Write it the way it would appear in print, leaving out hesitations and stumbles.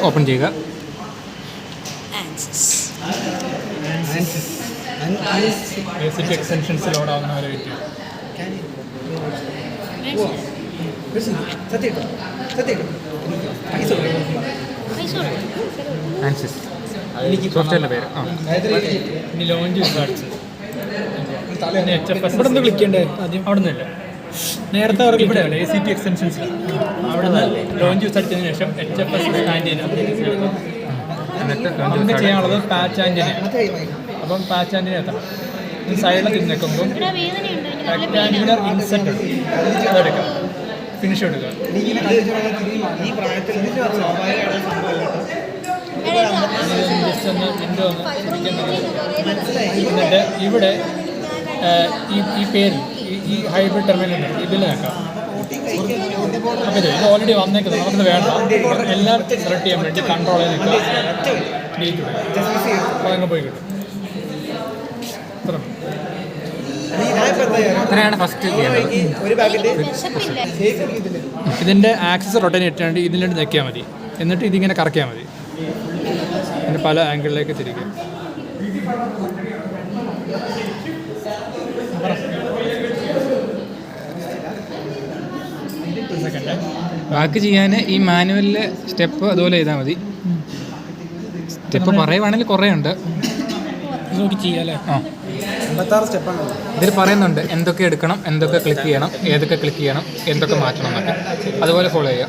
Open ചെയ്യുക. Extensions load ആവുന്ന വരെ വെയിറ്റ് ആൻസിസ് സോഫ്റ്റ്വെയറിൻ്റെ പേര്. ഇനി ലോഞ്ച് വിസാർട്സ് HFS. ഇവിടെ നിന്ന് ക്ലിക്കേണ്ടേ ആദ്യം? അവിടെ നിന്നില്ല, നേരത്തെ അവർ ഇവിടെ ACT എക്സ്റ്റൻഷൻസ് അവിടെ നിന്ന് ലോഞ്ച് യൂസ് അടിച്ചതിന് ശേഷം HFS ആൻറ്റിന നമുക്ക് ചെയ്യാനുള്ളത് പാച്ച് ആൻറ്റിനയാണ്. അപ്പം പാച്ച് ആൻറ്റിന എത്താം. സൈഡിൽ തിരിഞ്ഞേക്കുമ്പോൾ റെക്ടാങ്കുലർ ഇൻസെറ്റ് ഉണ്ട്, അതെടുക്കാം. ഫിനിഷ് എടുക്കുക. ജസ്റ്റ് ഒന്ന് വിൻഡോ എന്നിട്ട് ഇവിടെ ഈ പേര് ഈ ഹൈബ്രിഡ് ടെർമിനൽ ഇതിൽ നോക്കാം. അപ്പോൾ ഇത് ഓൾറെഡി വന്നേക്കുന്നത്, നമുക്കിത് വേണ്ട. എല്ലാം സെലക്ട് ചെയ്യാൻ വേണ്ടി കൺട്രോൾ ചെയ്ത് നിൽക്കുക, ഡിലീറ്റ് വിടുക. അപ്പോൾ അങ്ങ് പോയി കിട്ടും. അത്രയാണ് ഫസ്റ്റ് ചെയ്യേണ്ടത്. ഇതിൻ്റെ ആക്സസ് റൊട്ടേറ്റ് ഇട്ടാണ്ട് ഇതിലേക്ക് ഞെക്കിയാൽ മതി. എന്നിട്ട് ഇതിങ്ങനെ കറക്കിയാൽ മതി. പിന്നെ പല ആംഗിളിലേക്ക് തിരിക്കുക. ബാക്കി ചെയ്യാൻ ഈ മാനുവലിലെ സ്റ്റെപ്പ് അതുപോലെ ചെയ്താൽ മതി. സ്റ്റെപ്പ് പറയുവാണെങ്കിൽ കുറേ ഉണ്ട്, നോക്കി ചെയ്യാല്ലേ. ഇതിൽ പറയുന്നുണ്ട് എന്തൊക്കെ എടുക്കണം, എന്തൊക്കെ ക്ലിക്ക് ചെയ്യണം, ഏതൊക്കെ ക്ലിക്ക് ചെയ്യണം, എന്തൊക്കെ മാറ്റണം എന്നൊക്കെ. അതുപോലെ ഫോളോ ചെയ്യുക.